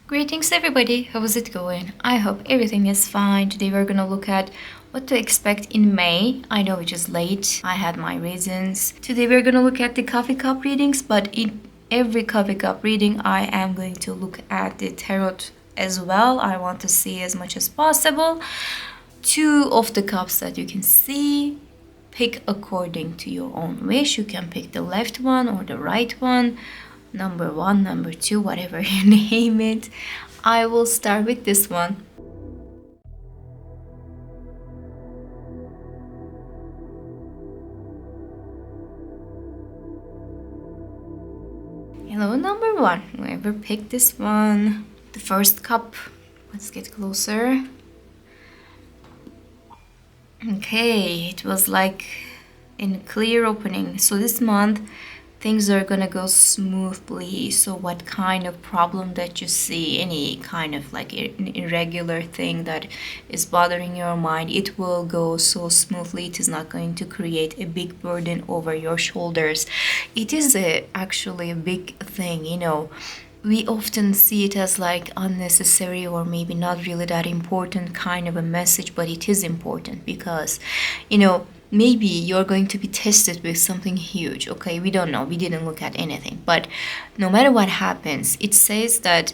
Greetings everybody, how is it going? I hope everything is fine. Today we're gonna look at what to expect in May. I know it is late, I had my reasons. Today we're gonna look at the coffee cup readings, but in every coffee cup reading I am going to look at the tarot as well. I want to see as much as possible. Two of the cups that you can see, pick according to your own wish. You can pick the left one or the right one. Number one, number two, whatever you name it. I will start with this one. Hello, number one. Whoever picked this one. The first cup. Let's get closer. Okay, it was like in a clear opening. So this month things are gonna go smoothly. So what kind of problem that you see, any kind of like an irregular thing that is bothering your mind, it will go so smoothly. It is not going to create a big burden over your shoulders. It is actually a big thing, you know. We often see it as like unnecessary or maybe not really that important kind of a message, but it is important because, you know, maybe you're going to be tested with something huge. Okay, we don't know, we didn't look at anything, but no matter what happens, it says that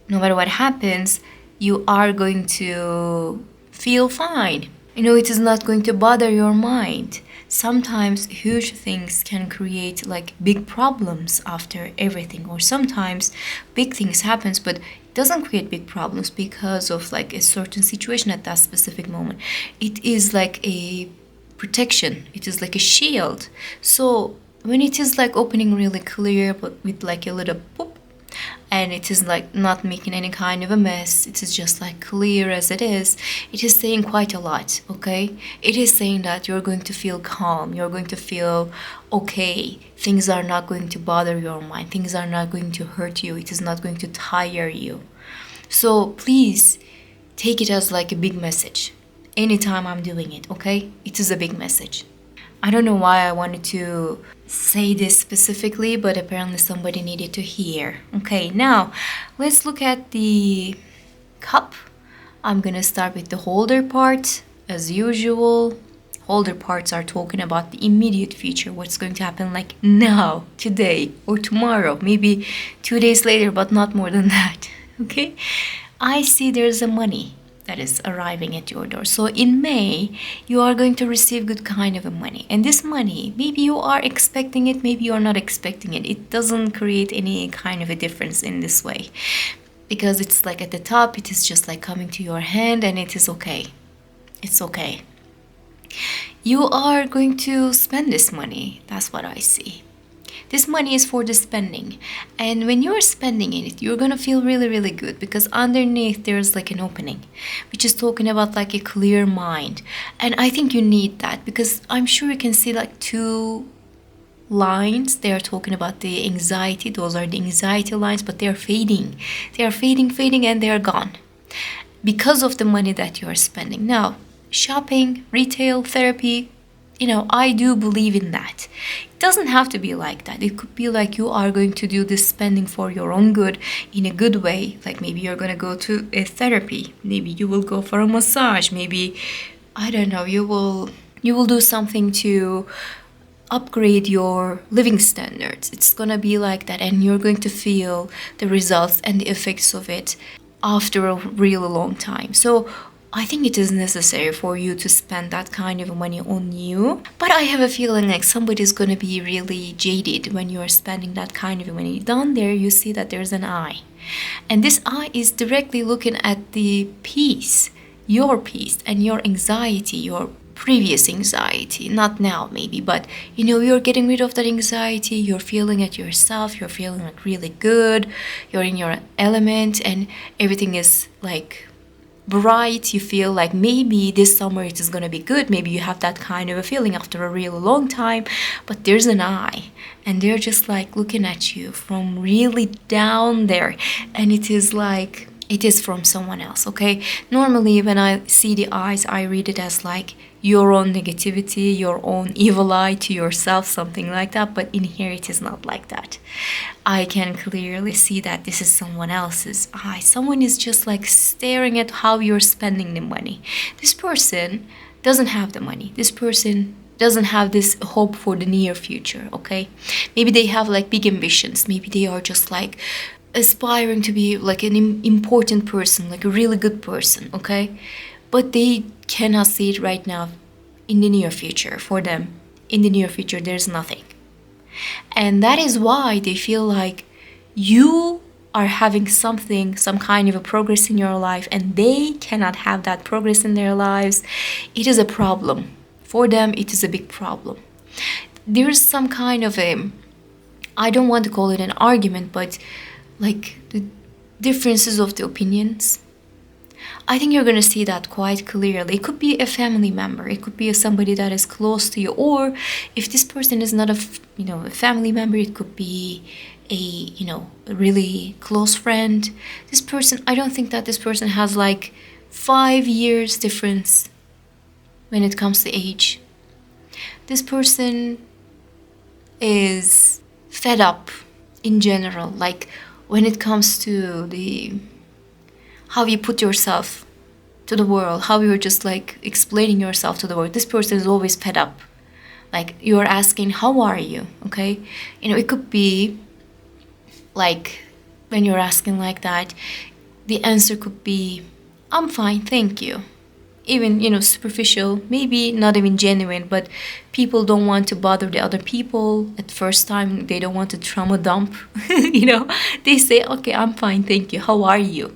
no matter what happens, you are going to feel fine. You know, it is not going to bother your mind. Sometimes huge things can create like big problems after everything, or sometimes big things happens but it doesn't create big problems because of like a certain situation at that specific moment. It is like a protection, it is like a shield. So when it is like opening really clear but with like a little boop, and it is like not making any kind of a mess, it is just like clear as it is saying quite a lot. Okay, it is saying that you're going to feel calm, you're going to feel okay, things are not going to bother your mind, things are not going to hurt you, it is not going to tire you. So please take it as like a big message anytime I'm doing it. Okay, it is a big message. I don't know why I wanted to say this specifically, but apparently somebody needed to hear. Okay, now let's look at the cup. I'm gonna start with the holder part as usual. Holder parts are talking about the immediate future, what's going to happen like now, today, or tomorrow, maybe 2 days later, but not more than that. Okay, I see there's a money that is arriving at your door. So in May, you are going to receive good kind of a money. And this money, maybe you are expecting it, maybe you are not expecting it. It doesn't create any kind of a difference in this way. Because it's like at the top, it is just like coming to your hand and it is okay. It's okay. You are going to spend this money. That's what I see. This money is for the spending, and when you're spending it, you're gonna feel really good because underneath there's like an opening which is talking about like a clear mind. And I think you need that because I'm sure you can see like two lines. They are talking about the anxiety. Those are the anxiety lines, but they are fading, and they are gone because of the money that you are spending. Now, shopping, retail, therapy, you know, I do believe in that. It doesn't have to be like that. It could be like you are going to do this spending for your own good in a good way. Like maybe you're going to go to a therapy. Maybe you will go for a massage. Maybe, I don't know, you will do something to upgrade your living standards. It's going to be like that, and you're going to feel the results and the effects of it after a really long time. So I think it is necessary for you to spend that kind of money on you. But I have a feeling like somebody's gonna be really jaded when you're spending that kind of money. Down there, you see that there's an eye. And this eye is directly looking at the peace, your peace and your anxiety, your previous anxiety. Not now, maybe, but you know, you're getting rid of that anxiety. You're feeling it yourself. You're feeling like really good. You're in your element and everything is like bright. You feel like maybe this summer it is gonna be good. Maybe you have that kind of a feeling after a really long time, but there's an eye and they're just like looking at you from really down there, and it is like it is from someone else, okay? Normally, when I see the eyes, I read it as like your own negativity, your own evil eye to yourself, something like that. But in here, it is not like that. I can clearly see that this is someone else's eye. Someone is just like staring at how you're spending the money. This person doesn't have the money. This person doesn't have this hope for the near future, okay? Maybe they have like big ambitions. Maybe they are just like aspiring to be like an important person, like a really good person, okay? But they cannot see it right now in the near future. For them, in the near future, there's nothing. And that is why they feel like you are having something, some kind of a progress in your life, and they cannot have that progress in their lives. It is a problem. For them, it is a big problem. There's some kind of a, I don't want to call it an argument, but like the differences of the opinions. I think you're going to see that quite clearly. It could be a family member. It could be somebody that is close to you. Or if this person is not a family member, it could be a really close friend. This person, I don't think that this person has like 5 years difference when it comes to age. This person is fed up in general, like when it comes to the how you put yourself to the world, how you're just like explaining yourself to the world. This person is always fed up. Like you're asking, how are you? Okay? It could be like when you're asking like that, the answer could be, I'm fine, thank you. Even, superficial, maybe not even genuine, but people don't want to bother the other people at first time. They don't want to trauma dump, They say, okay, I'm fine, thank you. How are you?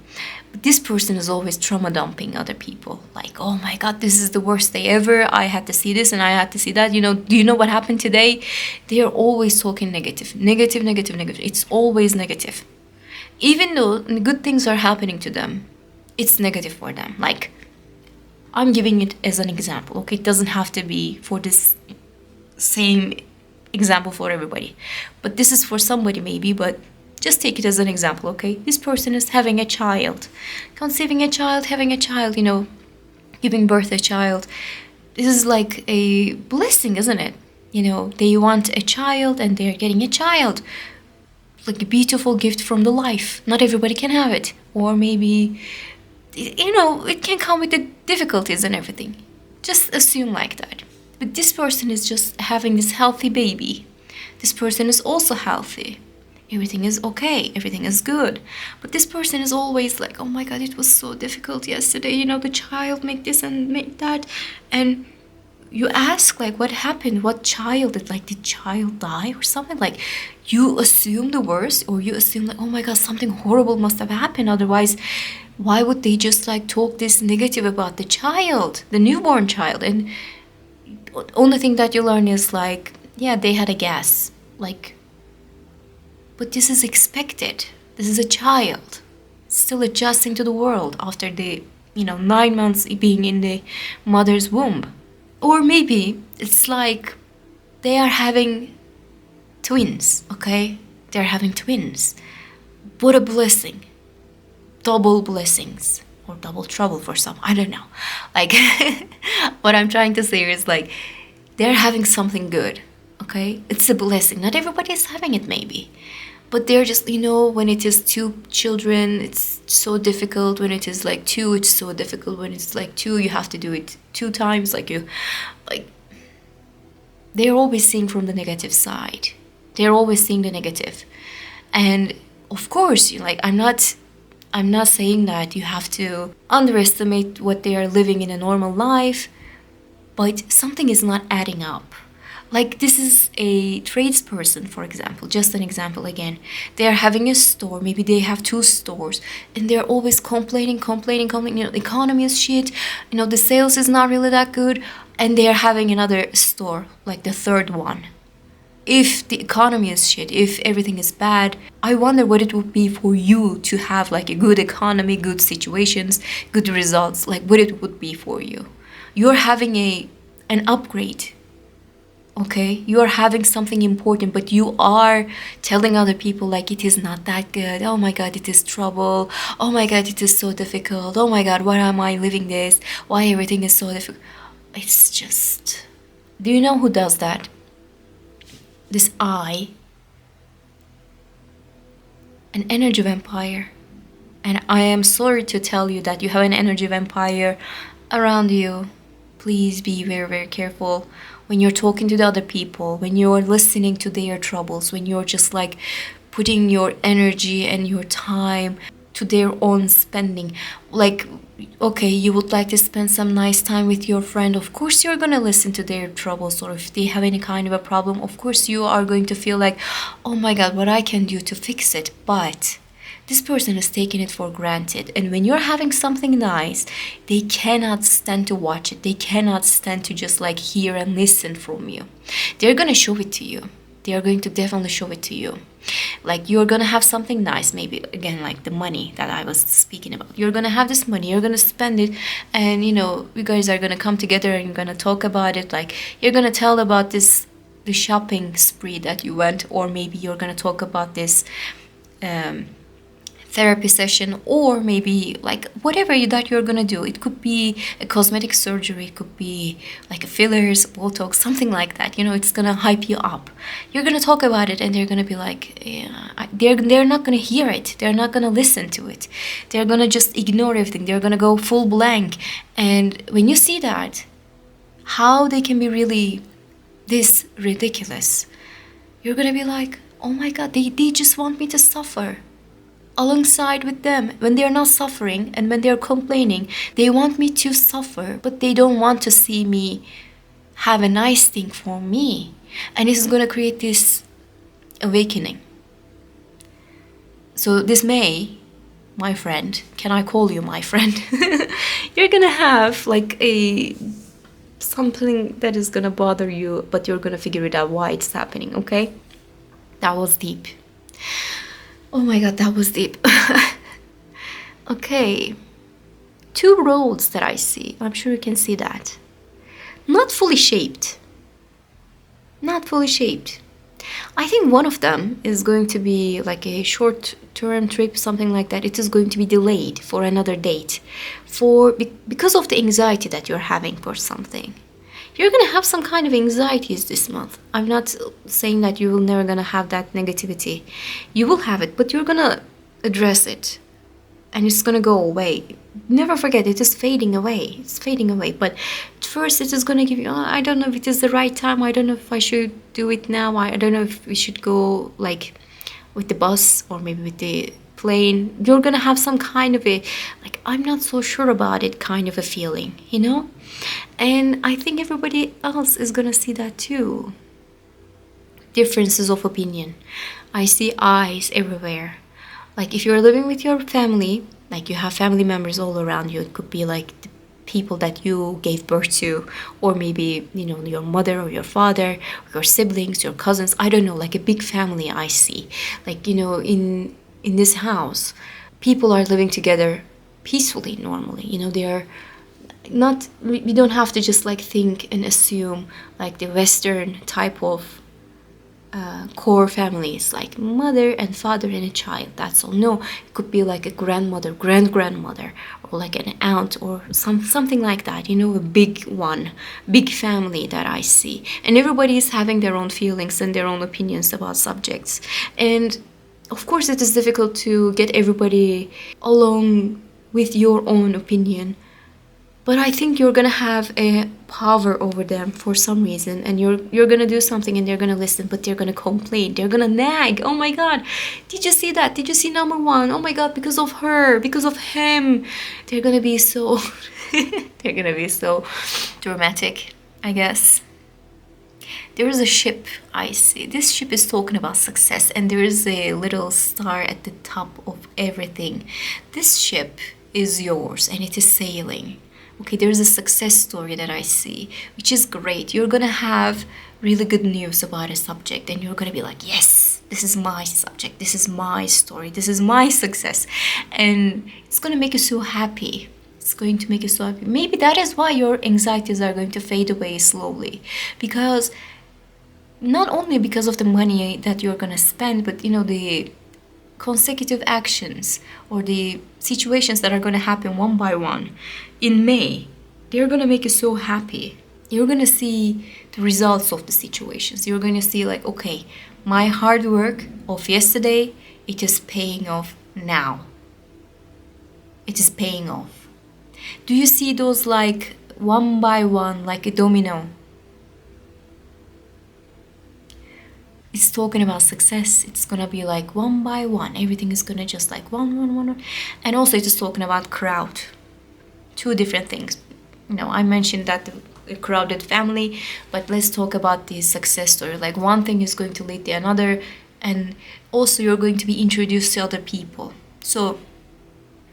But this person is always trauma dumping other people. Like, oh my God, this is the worst day ever. I had to see this and I had to see that. Do you know what happened today? They are always talking negative. Negative, negative, negative. It's always negative. Even though good things are happening to them, it's negative for them. Like, I'm giving it as an example, okay? It doesn't have to be for this same example for everybody. But this is for somebody maybe, but just take it as an example, okay? This person is having a child, conceiving a child, having a child, giving birth a child. This is like a blessing, isn't it? They want a child and they're getting a child. Like a beautiful gift from the life. Not everybody can have it. Or maybe it can come with the difficulties and everything. Just assume like that. But this person is just having this healthy baby. This person is also healthy. Everything is okay. Everything is good. But this person is always like, oh my God, it was so difficult yesterday. The child make this and make that. And you ask, like, what happened? What child? Did child die or something? Like, you assume the worst, or you assume like, oh my God, something horrible must have happened. Otherwise, why would they just like talk this negative about the child, the newborn child? And only thing that you learn is like, yeah, they had a gas. Like, but this is expected. This is a child still adjusting to the world after the 9 months being in the mother's womb. Or maybe it's like they are having twins, okay? They're having twins. What a blessing. Double blessings. Or double trouble for some. I don't know. Like, what I'm trying to say is like, they're having something good, okay? It's a blessing. Not everybody is having it maybe. But they're just, when it is 2 children, it's so difficult. When it is like 2, it's so difficult. When it's like 2, you have to do it 2 times. They're always seeing from the negative side. They're always seeing the negative. And of course, I'm not saying that you have to underestimate what they are living in a normal life, but something is not adding up. Like, this is a tradesperson, for example, just an example again. They are having a store, maybe they have 2 stores, and they're always complaining, the economy is shit, the sales is not really that good, and they're having another store, like the 3rd one. If the economy is shit, if everything is bad, I wonder what it would be for you to have like a good economy, good situations, good results, like what it would be for you. You're having an upgrade Okay, you are having something important, but you are telling other people like it is not that good. Oh my god, it is trouble. Oh my god, it is so difficult. Oh my god, why am I living this? Why everything is so difficult? It's just, do you know who does that? This I, an energy vampire. And I am sorry to tell you that you have an energy vampire around you. Please be very, very careful when you're talking to the other people, when you're listening to their troubles, when you're just like putting your energy and your time to their own spending. Like, okay, you would like to spend some nice time with your friend. Of course, you're gonna listen to their troubles, or if they have any kind of a problem, of course, you are going to feel like, oh my god, what I can do to fix it. But this person is taking it for granted. And when you're having something nice, they cannot stand to watch it. They cannot stand to just like hear and listen from you. They're gonna show it to you. They are going to definitely show it to you. Like you're gonna have something nice, maybe again like the money that I was speaking about. You're gonna have this money, you're gonna spend it, and you know, you guys are gonna come together and you're gonna talk about it. Like you're gonna tell about this the shopping spree that you went, or maybe you're gonna talk about this therapy session, or maybe like whatever that you're gonna do. It could be a cosmetic surgery, it could be like a fillers, botox, something like that. You know, it's gonna hype you up. You're gonna talk about it and they're gonna be like, yeah, they're not gonna hear it, they're not gonna listen to it, they're gonna just ignore everything, they're gonna go full blank. And when you see that, how they can be really this ridiculous, you're gonna be like, oh my god, they just want me to suffer alongside with them. When they're not suffering and when they're complaining, they want me to suffer, but they don't want to see me have a nice thing for me. And this is going to create this awakening. So this May, my friend, can I call you my friend? You're going to have like a something that is going to bother you, but you're going to figure it out why it's happening, okay? That was deep. Oh my god, that was deep. Okay. 2 roads that I see. I'm sure you can see that. Not fully shaped. Not fully shaped. I think one of them is going to be like a short-term trip, something like that. It is going to be delayed for another date, because of the anxiety that you're having for something. You're gonna have some kind of anxieties this month. I'm not saying that you're never gonna have that negativity. You will have it, but you're gonna address it, and it's gonna go away. Never forget, it is fading away. It's fading away. But at first, it is gonna give you, oh, I don't know if it is the right time. I don't know if I should do it now. I don't know if we should go like with the bus or maybe with the plane. You're gonna have some kind of a like, I'm not so sure about it kind of a feeling, you know? And I think everybody else is gonna see that too. Differences of opinion. I see eyes everywhere. Like if you're living with your family, like you have family members all around you, it could be like the people that you gave birth to, or maybe, you know, your mother or your father, your siblings, your cousins, I don't know, like a big family I see. Like, you know, in this house, people are living together peacefully normally. You know, they are not, we don't have to just like think and assume like the Western type of core families, like mother and father and a child, that's all. No, it could be like a grandmother, grandmother, or like an aunt, or something like that, you know, a big one, big family that I see. And everybody is having their own feelings and their own opinions about subjects. And of course it is difficult to get everybody along with your own opinion. But I think you're gonna have a power over them for some reason, and you're gonna do something and they're gonna listen, but they're gonna complain, they're gonna nag. Oh my god, did you see that? Did you see number one? Oh my god, because of her, because of him. They're gonna be so they're gonna be so dramatic, I guess. There is a ship I see. This ship is talking about success, and there is a little star at the top of everything. This ship is yours and it is sailing. Okay, there's a success story that I see, which is great. You're gonna have really good news about a subject, and you're gonna be like, yes, this is my subject, this is my story, this is my success. And it's gonna make you so happy. It's going to make you so happy. Maybe that is why your anxieties are going to fade away slowly, because not only because of the money that you're gonna spend, but the consecutive actions or the situations that are gonna happen one by one in May. They're gonna make you so happy. You're gonna see the results of the situations. You're gonna see like, okay, my hard work of yesterday, it is paying off now. It is paying off. Do you see those like one by one, like a domino? It's talking about success. It's gonna be like one by one. Everything is gonna just like one. And also it is talking about crowd. Two different things. I mentioned that the crowded family, but let's talk about the success story. Like one thing is going to lead to another, and also you're going to be introduced to other people. So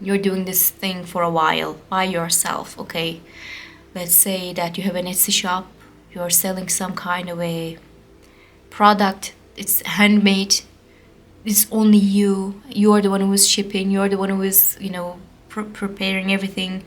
you're doing this thing for a while by yourself, okay? Let's say that you have an Etsy shop. You're selling some kind of a product. It's handmade. It's only you. You're the one who is shipping. You're the one who is, preparing everything.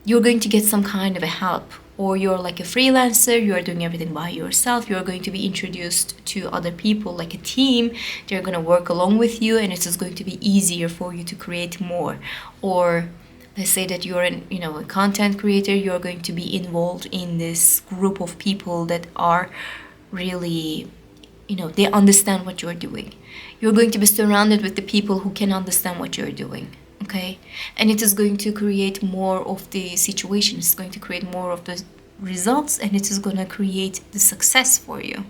You're going to get some kind of a help. Or you're like a freelancer, you're doing everything by yourself. You're going to be introduced to other people, like a team. They're going to work along with you, and it's just going to be easier for you to create more. Or let's say that you're a content creator. You're going to be involved in this group of people that are really, they understand what you're doing. You're going to be surrounded with the people who can understand what you're doing. Okay, and it is going to create more of the situation. It's going to create more of the results, and it is going to create the success for you.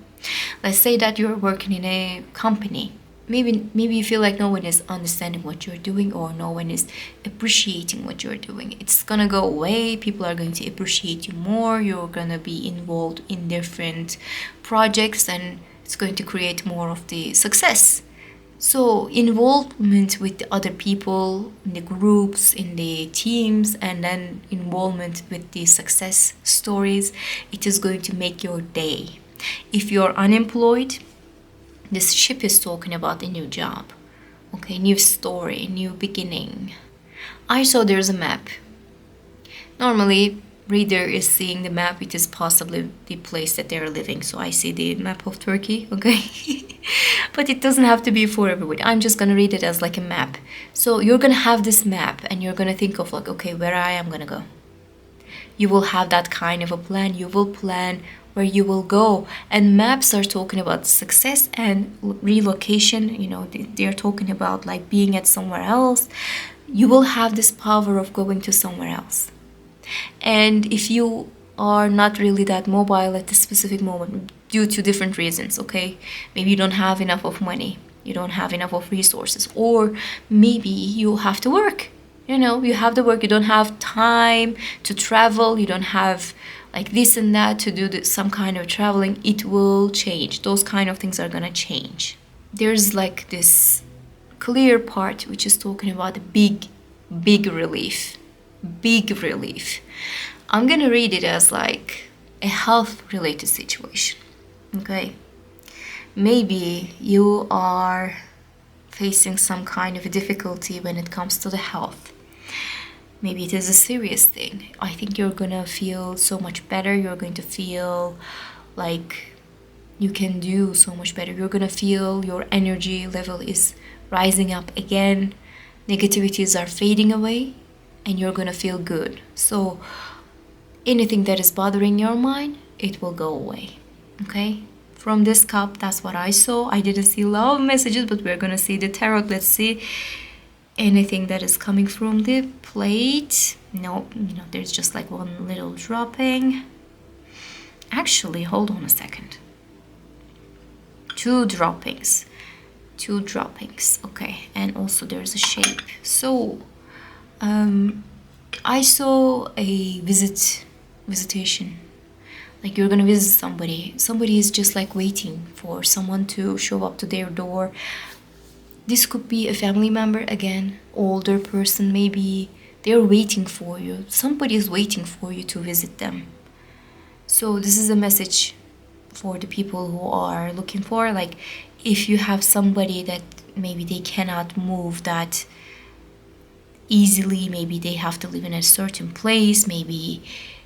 Let's say that you're working in a company. Maybe you feel like no one is understanding what you're doing, or no one is appreciating what you're doing. It's gonna go away. People are going to appreciate you more. You're gonna be involved in different projects, and it's going to create more of the success. So involvement with the other people, in the groups, in the teams, and then involvement with the success stories, it is going to make your day. If you're unemployed, this ship is talking about a new job, okay, new story, new beginning. I saw there's a map. Normally, reader is seeing the map. It is possibly the place that they're living. So I see the map of Turkey, okay? But it doesn't have to be for everybody. I'm just gonna read it as like a map. So you're gonna have this map, and you're gonna think of like, okay, where I am gonna go. You will have that kind of a plan. You will plan where you will go. And maps are talking about success and relocation. They're talking about like being at somewhere else. You will have this power of going to somewhere else. And if you are not really that mobile at this specific moment due to different reasons, okay? Maybe you don't have enough of money, you don't have enough of resources, or maybe you have to work. You have to work, you don't have time to travel, you don't have like this and that to do some kind of traveling. It will change. Those kind of things are gonna change. There's like this clear part which is talking about a big relief. Big relief. I'm gonna read it as like a health related situation. Okay, maybe you are facing some kind of a difficulty when it comes to the health. Maybe it is a serious thing. I think you're gonna feel so much better. You're going to feel like you can do so much better. You're gonna feel your energy level is rising up again. Negativities are fading away, and you're gonna feel good. So anything that is bothering your mind, it will go away. Okay? From this cup, that's what I saw. I didn't see love messages, but we're gonna see the tarot. Let's see anything that is coming from the plate. No, there's just like one little dropping. Actually, hold on a second. Two droppings. Okay, and also there's a shape. So I saw a visitation. Like you're gonna visit somebody. Somebody is just like waiting for someone to show up to their door. This could be a family member again, older person maybe. They're waiting for you. Somebody is waiting for you to visit them. So this is a message for the people who are looking for, like, if you have somebody that maybe they cannot move that easily, maybe they have to live in a certain place, maybe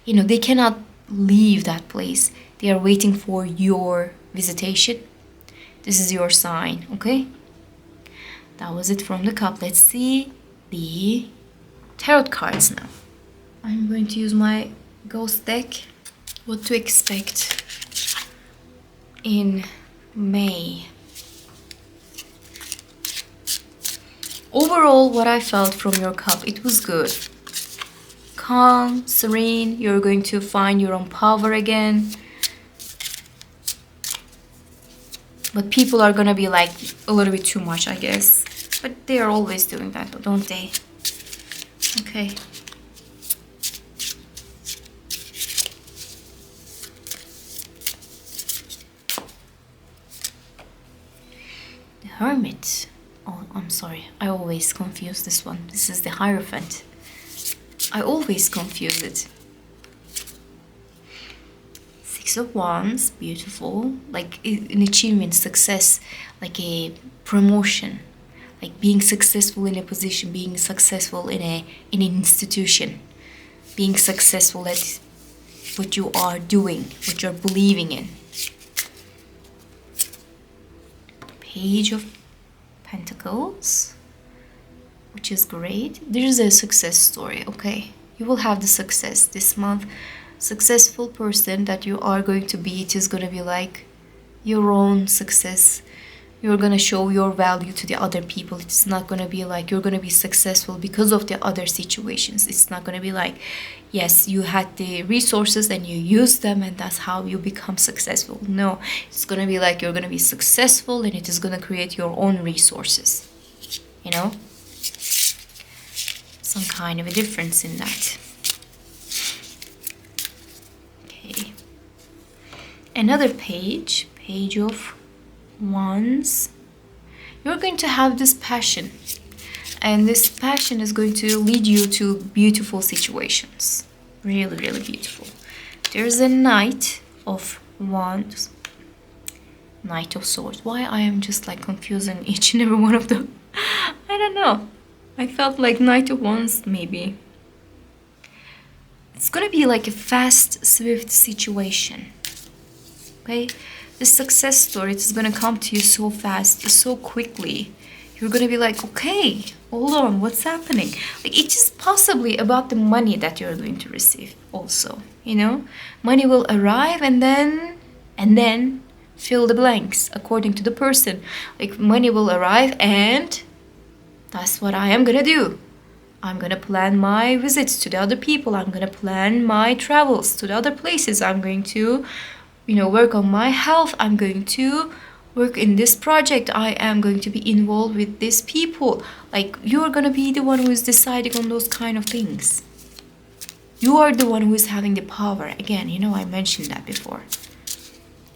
they cannot leave that place. They are waiting for your visitation. This is your sign, okay? That was it from the cup. Let's see the tarot cards now. I'm going to use my ghost deck. What to expect in May. Overall, what I felt from your cup, it was good. Calm, serene, you're going to find your own power again. But people are gonna be like a little bit too much, I guess. But they are always doing that, don't they? Okay. The Hermit. Oh, I'm sorry. I always confuse this one. This is the Hierophant. I always confuse it. Six of Wands, beautiful. Like an achievement, success, like a promotion, like being successful in a position, being successful in an institution, being successful at what you are doing, what you're believing in. Page of Pentacles, which is great. There's a success story, okay? You will have the success this month. Successful person that you are going to be, it is going to be like your own success. You're going to show your value to the other people. It's not going to be like you're going to be successful because of the other situations. It's not going to be like, yes, you had the resources and you used them and that's how you become successful. No, it's going to be like you're going to be successful and it is going to create your own resources. You know? Some kind of a difference in that. Okay. Another page of Wands. You're going to have this passion, and this passion is going to lead you to beautiful situations. Really, really beautiful. There's a Knight of Wands, Knight of Swords. Why I am just like confusing each and every one of them? I don't know. I felt like Knight of Wands maybe. It's gonna be like a fast, swift situation. Okay? The success story is gonna come to you so fast, so quickly. You're gonna be like, okay, hold on, what's happening? Like, it's just possibly about the money that you're going to receive also, you know? Money will arrive and then fill the blanks according to the person. Like, money will arrive and that's what I am gonna do. I'm gonna plan my visits to the other people. I'm gonna plan my travels to the other places. I'm going to, you know, work on my health. I'm going to work in this project. I am going to be involved with these people. Like, you're gonna be the one who is deciding on those kind of things. You are the one who is having the power. Again, you know, I mentioned that before.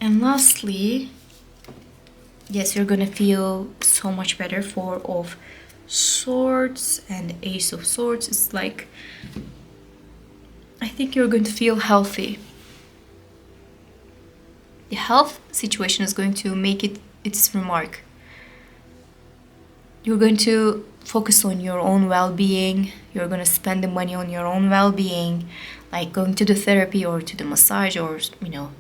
And lastly, yes, you're gonna feel so much better. Four of Swords and Ace of Swords. It's like, I think you're going to feel healthy. The health situation is going to make it its remark. You're going to focus on your own well-being. You're going to spend the money on your own well-being, like going to the therapy or to the massage or, you know,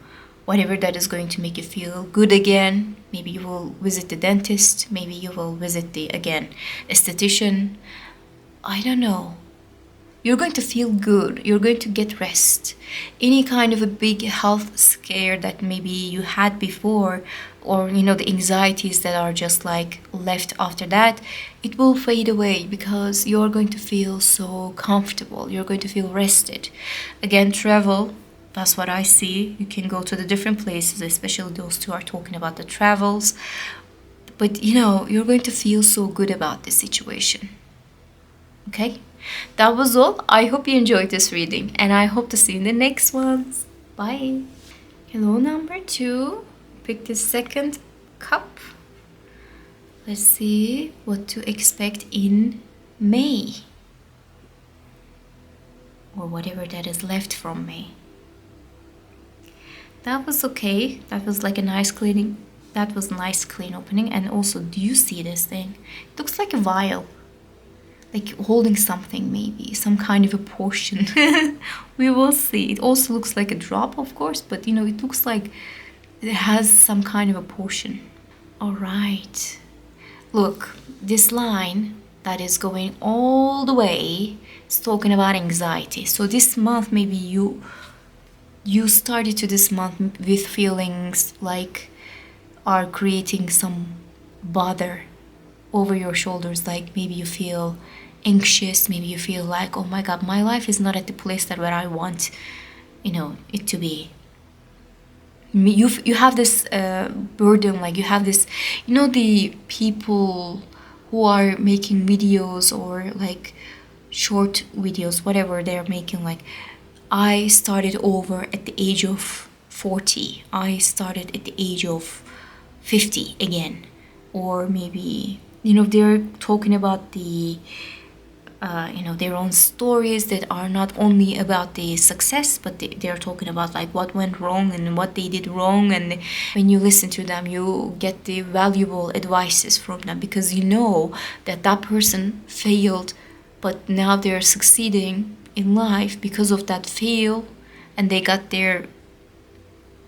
whatever that is going to make you feel good again. Maybe you will visit the dentist. Maybe you will visit the, again, esthetician. I don't know. You're going to feel good. You're going to get rest. Any kind of a big health scare that maybe you had before, or, you know, the anxieties that are just like left after that, it will fade away because you're going to feel so comfortable. You're going to feel rested. Again, travel. That's what I see. You can go to the different places, especially those two are talking about the travels. But, you know, you're going to feel so good about this situation. Okay? That was all. I hope you enjoyed this reading, and I hope to see you in the next ones. Bye. Hello, number 2. Pick the second cup. Let's see what to expect in May. Or whatever that is left from May. That was okay. That was like a nice cleaning. That was nice clean opening. And also, do you see this thing? It looks like a vial. Like holding something, maybe. Some kind of a potion. We will see. It also looks like a drop, of course. But, you know, it looks like It has some kind of a portion. All right. Look, this line that is going all the way is talking about anxiety. So this month maybe you started to this month with feelings like are creating some bother over your shoulders, like maybe you feel anxious, maybe you feel like, oh my god, my life is not at the place that where I want it to be. You have this burden, like you have this, the people who are making videos or like short videos, whatever they're making, like I started over at the age of 40, I started at the age of 50 again, or maybe they're talking about the their own stories that are not only about the success, but they're talking about like what went wrong and what they did wrong. And when you listen to them, you get the valuable advices from them, because you know that that person failed, but now they're succeeding in life because of that fail, and they got their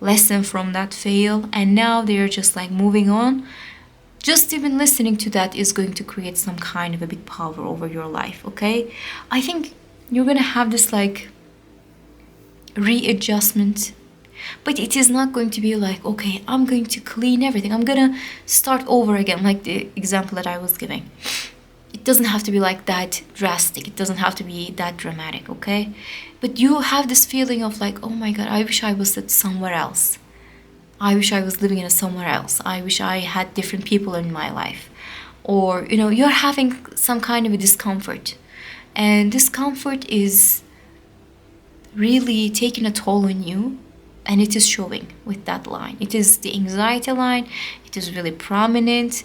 lesson from that fail, and now they're just like moving on. Just even listening to that is going to create some kind of a big power over your life, okay? I think you're gonna have this like readjustment, but it is not going to be like, okay, I'm going to clean everything, I'm gonna start over again, like the example that I was giving. It doesn't have to be like that drastic, it doesn't have to be that dramatic, okay? But you have this feeling of like, oh my god, I wish I was at somewhere else. I wish I was living in somewhere else. I wish I had different people in my life. Or, you're having some kind of a discomfort. And discomfort is really taking a toll on you. And it is showing with that line. It is the anxiety line. It is really prominent.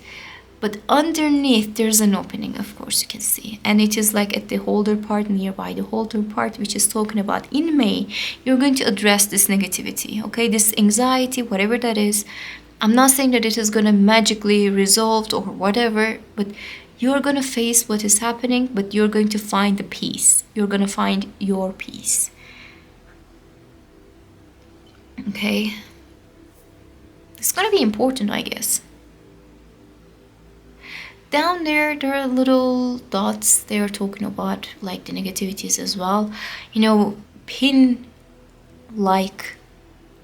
But underneath, there's an opening, of course, you can see. And it is like at the holder part, nearby the holder part, which is talking about in May, you're going to address this negativity, okay? This anxiety, whatever that is. I'm not saying that it is going to magically resolve or whatever, but you're going to face what is happening, but you're going to find the peace. You're going to find your peace. Okay? It's going to be important, I guess. Down there are little dots. They are talking about like the negativities as well. Pin like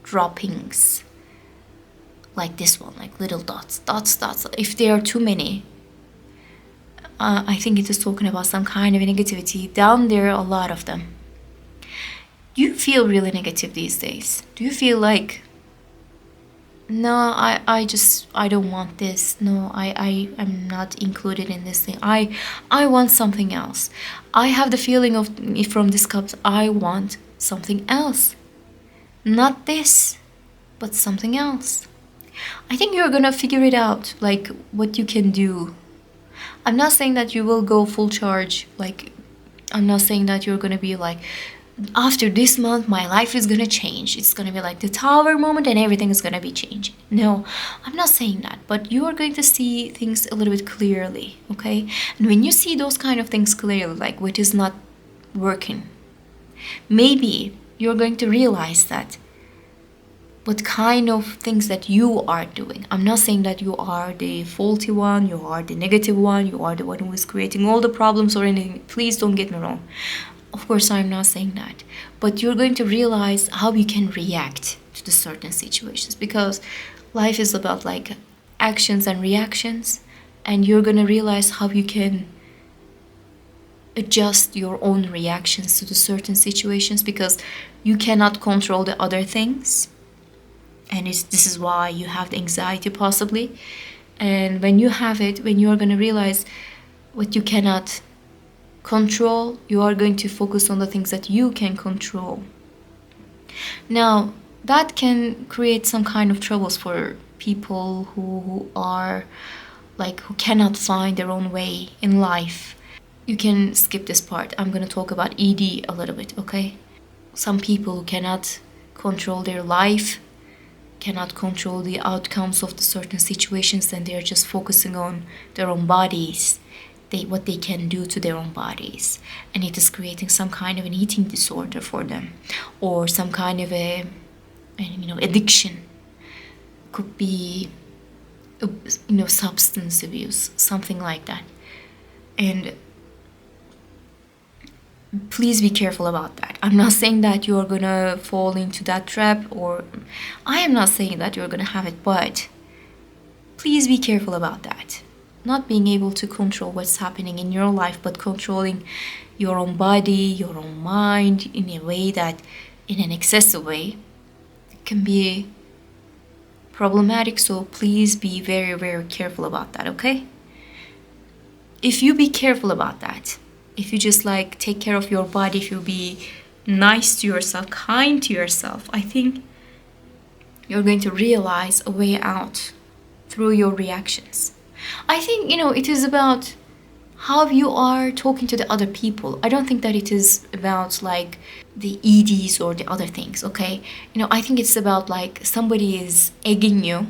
droppings. Like this one, like little dots. If there are too many, I think it is talking about some kind of negativity. Down there, a lot of them. Do you feel really negative these days? Do you feel like, no, I don't want this. No, I'm not included in this thing. I want something else. I have the feeling of, from this cup, I want something else. Not this, but something else. I think you're gonna figure it out, like what you can do. I'm not saying that you will go full charge. Like, I'm not saying that you're gonna be like, after this month my life is gonna change, it's gonna be like the tower moment and everything is gonna be changing. No, I'm not saying that, but you are going to see things a little bit clearly, okay? And when you see those kind of things clearly, like what is not working, maybe you're going to realize that what kind of things that you are doing. I'm not saying that you are the faulty one, you are the negative one, you are the one who is creating all the problems or anything. Please don't get me wrong. Of course, I'm not saying that. But you're going to realize how you can react to the certain situations, because life is about like actions and reactions, and you're going to realize how you can adjust your own reactions to the certain situations, because you cannot control the other things. And this is why you have the anxiety possibly. And when you have it, when you're going to realize what you cannot control, you are going to focus on the things that you can control. Now, that can create some kind of troubles for people who are like, who cannot find their own way in life. You can skip this part. I'm going to talk about ED a little bit, okay? Some people who cannot control their life, cannot control the outcomes of the certain situations, and they're just focusing on their own bodies, what they can do to their own bodies, and it is creating some kind of an eating disorder for them, or some kind of a addiction. could be, substance abuse, something like that. And please be careful about that. I'm not saying that you're gonna fall into that trap, or I am not saying that you're gonna have it, but please be careful about that. Not being able to control what's happening in your life, but controlling your own body, your own mind in a way that, in an excessive way, can be problematic. So please be very, very careful about that, okay? If you be careful about that, if you just like take care of your body, if you be nice to yourself, kind to yourself, I think you're going to realize a way out through your reactions. I think, it is about how you are talking to the other people. I don't think that it is about like the EDs or the other things, okay? I think it's about like somebody is egging you,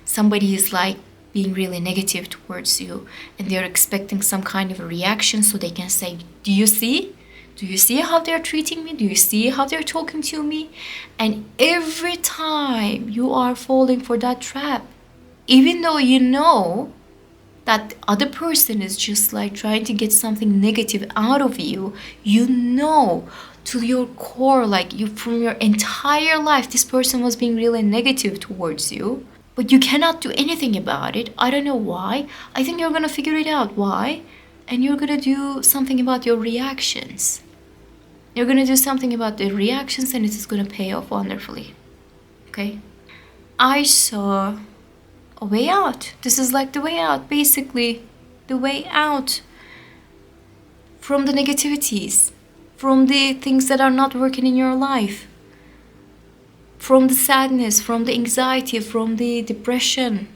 somebody is like being really negative towards you, and they're expecting some kind of a reaction so they can say, do you see? Do you see how they're treating me? Do you see how they're talking to me? And every time you are falling for that trap, even though you know that the other person is just like trying to get something negative out of you, to your core, like you, from your entire life, this person was being really negative towards you, but you cannot do anything about it. I don't know why. I think you're gonna figure it out why, and you're gonna do something about your reactions. You're gonna do something about the reactions, and it is gonna pay off wonderfully. Okay? I saw a way out. This is like the way out, basically. The way out from the negativities, from the things that are not working in your life, from the sadness, from the anxiety, from the depression.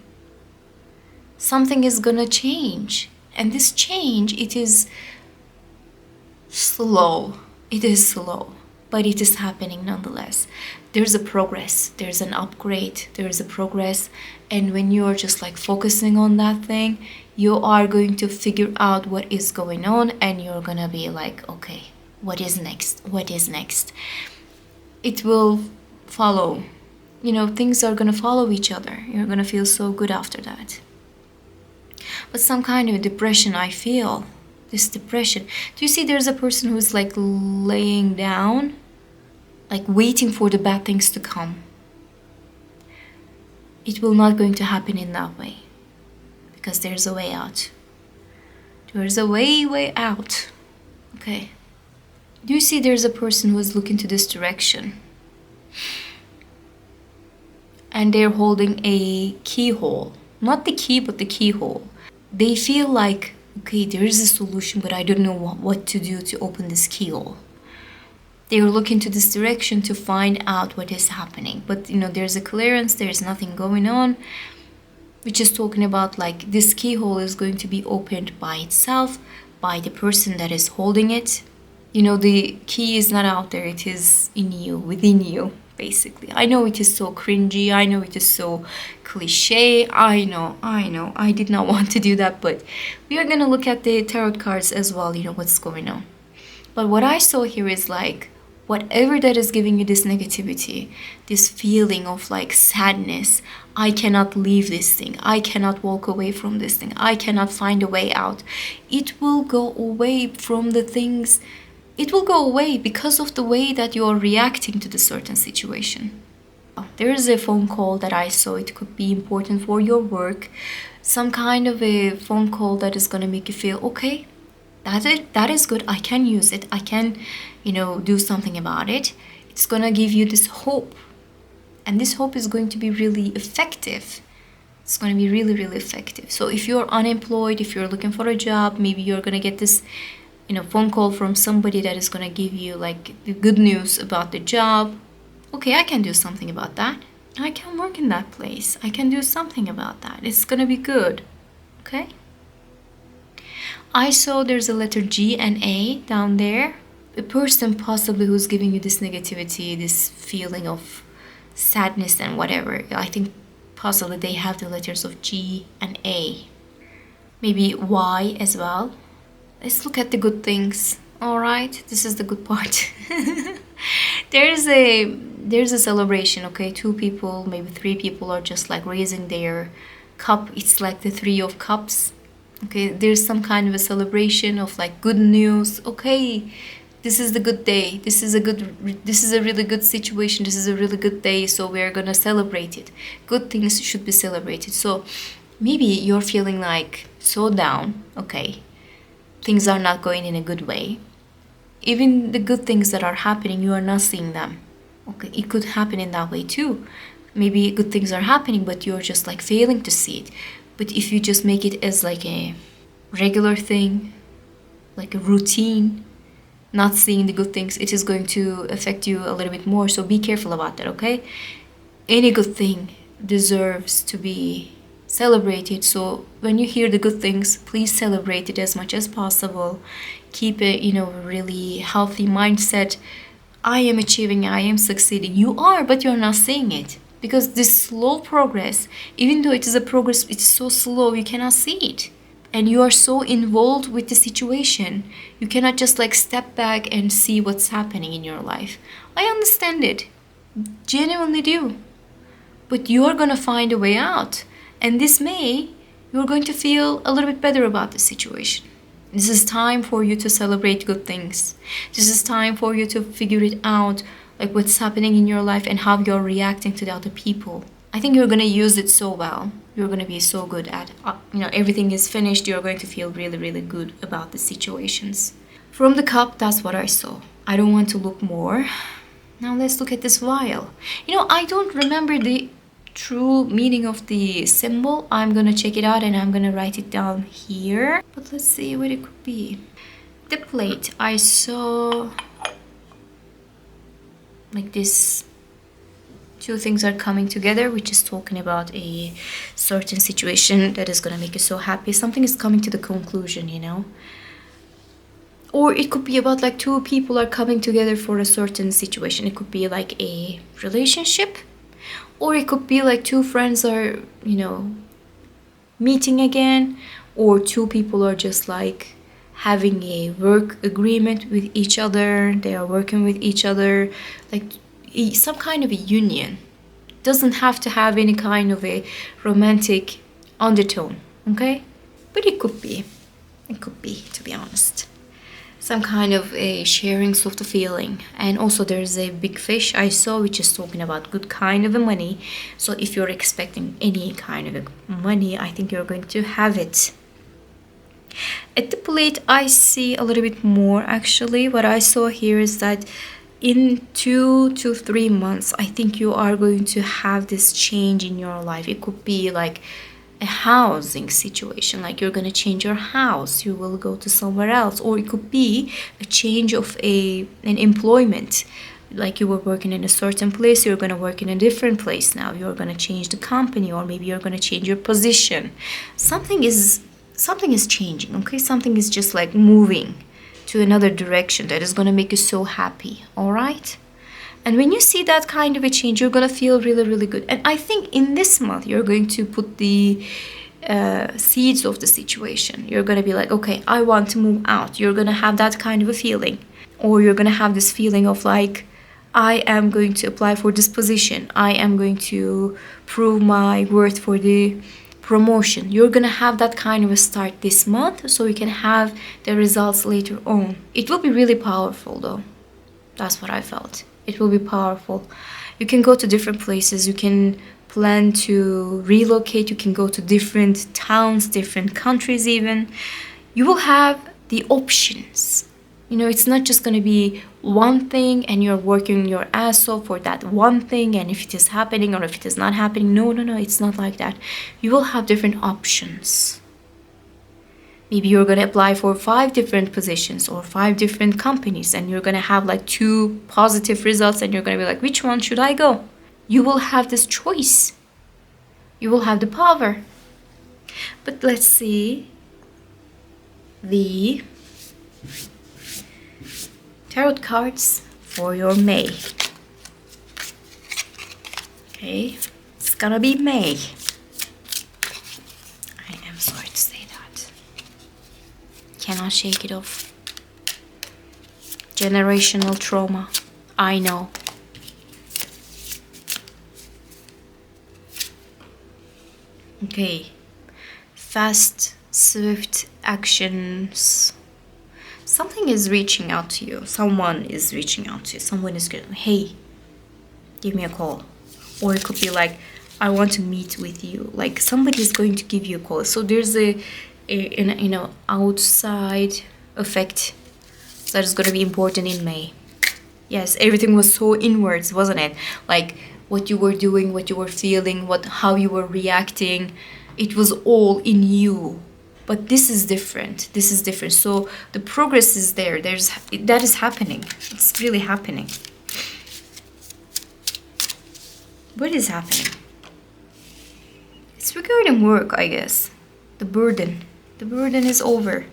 Something is gonna change. And this change, it is slow. It is slow, but it is happening nonetheless. There's a progress, there's an upgrade, there's a progress. And when you're just like focusing on that thing, you are going to figure out what is going on, and you're gonna be like, okay, what is next? What is next? It will follow. Things are gonna follow each other. You're gonna feel so good after that. But some kind of depression, I feel. This depression. Do you see there's a person who's like laying down, like waiting for the bad things to come? It will not going to happen in that way, because there's a way out. There's a way out. Okay. Do you see there's a person who is looking to this direction, and they're holding a keyhole? Not the key, but the keyhole. They feel like, okay, there is a solution, but I don't know what to do to open this keyhole. They're looking to this direction to find out what is happening. But, there's a clearance, there's nothing going on. We're just talking about like this keyhole is going to be opened by itself, by the person that is holding it. The key is not out there, it is in you, within you, basically. I know it is so cringy, I know it is so cliche, I know, I did not want to do that, but we are gonna look at the tarot cards as well, what's going on. But what I saw here is like, whatever that is giving you this negativity, this feeling of like sadness, I cannot leave this thing, I cannot walk away from this thing, I cannot find a way out. It will go away from the things, it will go away because of the way that you are reacting to the certain situation. There is a phone call that I saw. It could be important for your work, some kind of a phone call that is going to make you feel, okay, that is good, I can use it, I can, do something about it. It's going to give you this hope, and this hope is going to be really effective. It's going to be really, really effective. So if you're unemployed, if you're looking for a job, maybe you're going to get this phone call from somebody that is going to give you like the good news about the job. Okay, I can do something about that. I can work in that place. I can do something about that. It's going to be good. Okay? I saw there's a letter G and A down there. A person possibly who's giving you this negativity, this feeling of sadness and whatever. I think possibly they have the letters of G and A. Maybe Y as well. Let's look at the good things. All right, this is the good part. There's a there's a celebration, okay? 2 people, maybe 3 people are just like raising their cup. It's like the 3 of cups. Okay, there's some kind of a celebration of like good news. Okay, this is the good day. This is a really good situation. This is a really good day. So we are gonna celebrate it. Good things should be celebrated. So maybe you're feeling like so down. Okay, things are not going in a good way. Even the good things that are happening, you are not seeing them. Okay, it could happen in that way too. Maybe good things are happening, but you're just like failing to see it. But if you just make it as like a regular thing, like a routine, not seeing the good things, it is going to affect you a little bit more. So be careful about that, okay? Any good thing deserves to be celebrated. So when you hear the good things, please celebrate it as much as possible. Keep it, really healthy mindset. I am achieving, I am succeeding. You are, but you're not seeing it. Because this slow progress, even though it is a progress, it's so slow, you cannot see it. And you are so involved with the situation, you cannot just like step back and see what's happening in your life. I understand it, genuinely do. But you are gonna find a way out. And this May, you're going to feel a little bit better about the situation. This is time for you to celebrate good things. This is time for you to figure it out, like what's happening in your life and how you're reacting to the other people. I think you're gonna use it so well. You're gonna be so good at, everything is finished. You're going to feel really, really good about the situations. From the cup, that's what I saw. I don't want to look more. Now let's look at this vial. I don't remember the true meaning of the symbol. I'm gonna check it out and I'm gonna write it down here. But let's see what it could be. The plate, I saw like this. 2 things are coming together, which is talking about a certain situation that is gonna make you so happy. Something is coming to the conclusion, Or it could be about like 2 people are coming together for a certain situation. It could be like a relationship, or it could be like 2 friends are, meeting again, or 2 people are just like having a work agreement with each other. They are working with each other, like some kind of a union. Doesn't have to have any kind of a romantic undertone, okay? But it could be, to be honest, some kind of a sharing of the feeling. And also there's a big fish I saw, which is talking about good kind of a money. So if you're expecting any kind of a money, I think you're going to have it. At the plate, I see a little bit more. Actually, what I saw here is that in 2 to 3 months, I think you are going to have this change in your life. It could be like a housing situation, like you're going to change your house, you will go to somewhere else. Or it could be a change of an employment, like you were working in a certain place, you're going to work in a different place now. You're going to change the company, or maybe you're going to change your position. Something is changing, okay? Something is just like moving to another direction that is going to make you so happy, all right? And when you see that kind of a change, you're going to feel really, really good. And I think in this month, you're going to put the seeds of the situation. You're going to be like, okay, I want to move out. You're going to have that kind of a feeling. Or you're going to have this feeling of like, I am going to apply for this position. I am going to prove my worth for the promotion. You're gonna have that kind of a start this month, so you can have the results later on. It will be really powerful though. That's what I felt. It will be powerful. You can go to different places. You can plan to relocate. You can go to different towns, different countries even. You will have the options. It's not just going to be one thing and you're working your ass off for that one thing, and if it is happening or if it is not happening. No, it's not like that. You will have different options. Maybe you're going to apply for 5 different positions or 5 different companies, and you're going to have like 2 positive results, and you're going to be like, which one should I go? You will have this choice. You will have the power. But let's see the tarot cards for your May. Okay, it's gonna be May. I am sorry to say that. Cannot shake it off. Generational trauma. I know. Okay. Fast, swift actions. Something is reaching out to you. Someone is reaching out to you. Someone is going, hey, give me a call. Or it could be like, I want to meet with you. Like somebody is going to give you a call. So there's an outside effect that is going to be important in May. Yes, everything was so inwards, wasn't it? Like what you were doing, what you were feeling, how you were reacting. It was all in you. But this is different. This is different. So the progress is there. That is happening. It's really happening. What is happening? It's regarding work, I guess. The burden. The burden is over.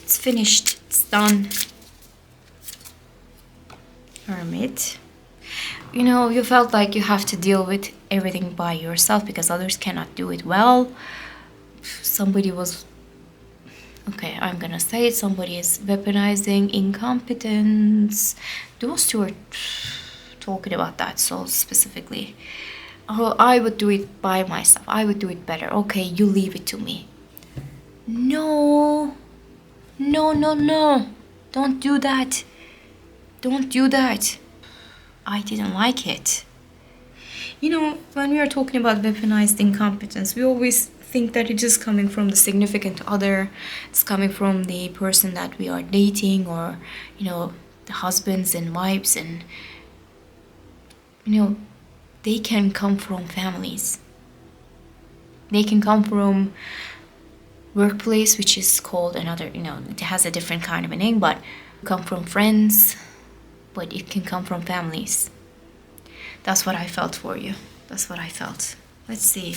It's finished. It's done. Hermit. You felt like you have to deal with everything by yourself because others cannot do it well. Somebody was... Okay, I'm gonna say it. Somebody is weaponizing incompetence. Those two are talking about that so specifically. Oh, I would do it by myself. I would do it better. Okay, you leave it to me. No. No, no, no. Don't do that. Don't do that. I didn't like it. When we are talking about weaponized incompetence, we always think that it is coming from the significant other. It's coming from the person that we are dating, or, the husbands and wives, and, they can come from families. They can come from workplace, which is called another, it has a different kind of a name, but come from friends, but it can come from families. That's what I felt for you. That's what I felt. Let's see.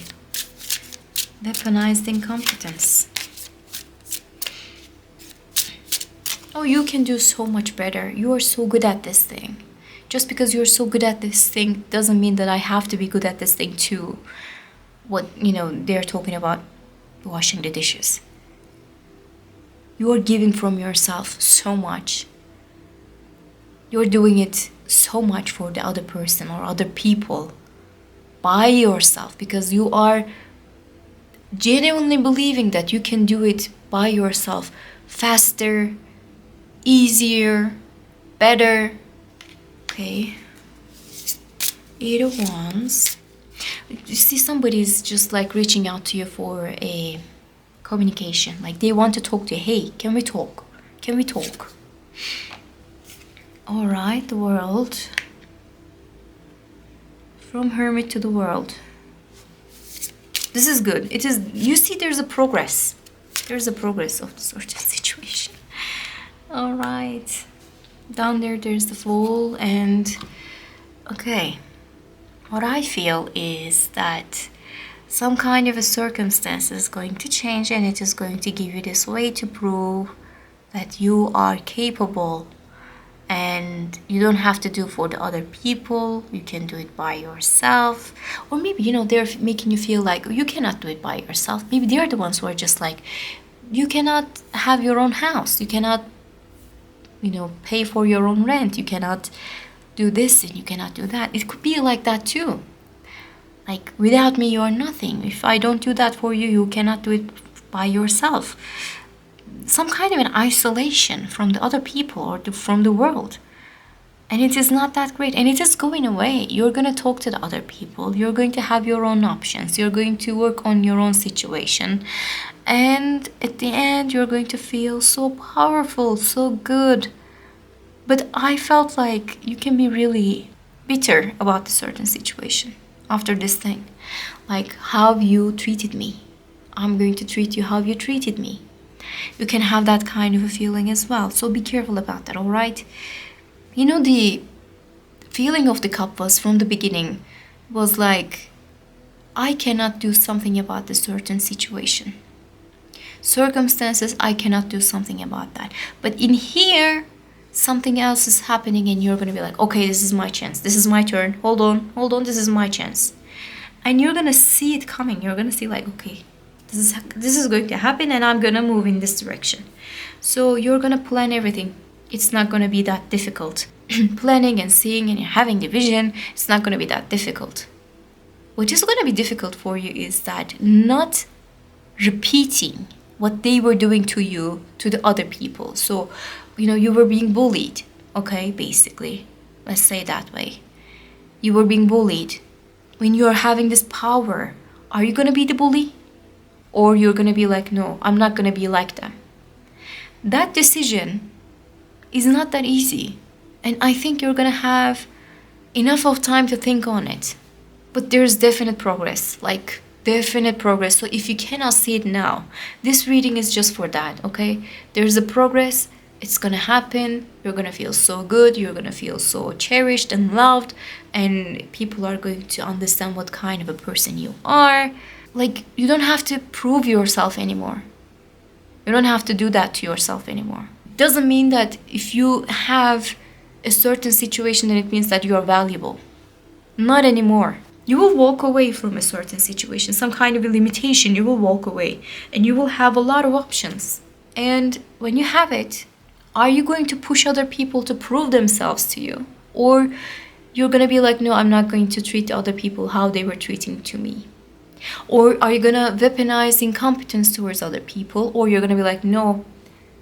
Weaponized incompetence. Oh, you can do so much better. You are so good at this thing. Just because you're so good at this thing doesn't mean that I have to be good at this thing too. They're talking about washing the dishes. You are giving from yourself so much. You're doing it so much for the other person or other people by yourself, because you are genuinely believing that you can do it by yourself faster, easier, better. Okay. 8 of Wands. You see, somebody's just like reaching out to you for a communication. Like they want to talk to you. Hey, can we talk? Can we talk? All right, the World. From Hermit to the World. This is good. It is. You see, there's a progress. There's a progress of the sort of situation. All right. Down there's the Fool, and okay. What I feel is that some kind of a circumstance is going to change, and it is going to give you this way to prove that you are capable, and you don't have to do for the other people. You can do it by yourself. Or maybe, they're making you feel like you cannot do it by yourself. Maybe they're the ones who are just like, you cannot have your own house. You cannot, pay for your own rent. You cannot do this and you cannot do that. It could be like that too. Like, without me, you are nothing. If I don't do that for you, you cannot do it by yourself. Some kind of an isolation from the other people or from the world. And it is not that great. And it is going away. You're going to talk to the other people. You're going to have your own options. You're going to work on your own situation. And at the end, you're going to feel so powerful, so good. But I felt like you can be really bitter about a certain situation after this thing. Like, how you treated me. I'm going to treat you how you treated me. You can have that kind of a feeling as well. So be careful about that, all right? The feeling of the cup was from the beginning was like, I cannot do something about this certain situation. Circumstances, I cannot do something about that. But in here, something else is happening and you're going to be like, okay, this is my chance. This is my turn. Hold on, this is my chance. And you're going to see it coming. You're going to see like, okay, this is going to happen and I'm going to move in this direction. So you're going to plan everything. It's not going to be that difficult. Planning and seeing and having the vision, it's not going to be that difficult. What is going to be difficult for you is that not repeating what they were doing to you to the other people. So, you were being bullied, okay, basically. Let's say that way. You were being bullied. When you're having this power, are you going to be the bully? Or you're going to be like, no, I'm not going to be like them. That decision is not that easy. And I think you're going to have enough of time to think on it. But there's definite progress, like definite progress. So if you cannot see it now, this reading is just for that, okay? There's a progress. It's gonna happen. You're gonna feel so good. You're gonna feel so cherished and loved. And people are going to understand what kind of a person you are. Like, you don't have to prove yourself anymore. You don't have to do that to yourself anymore. It doesn't mean that if you have a certain situation, then it means that you are valuable. Not anymore. You will walk away from a certain situation, some kind of a limitation, you will walk away. And you will have a lot of options. And when you have it, are you going to push other people to prove themselves to you? Or you're going to be like, no, I'm not going to treat other people how they were treating to me. Or are you going to weaponize incompetence towards other people? Or you're going to be like, no,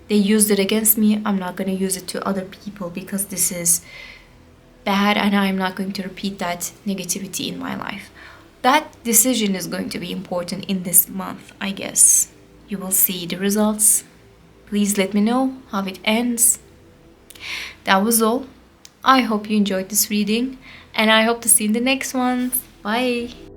they used it against me. I'm not going to use it to other people because this is bad and I'm not going to repeat that negativity in my life. That decision is going to be important in this month, I guess. You will see the results. Please let me know how it ends. That was all. I hope you enjoyed this reading and I hope to see you in the next one. Bye.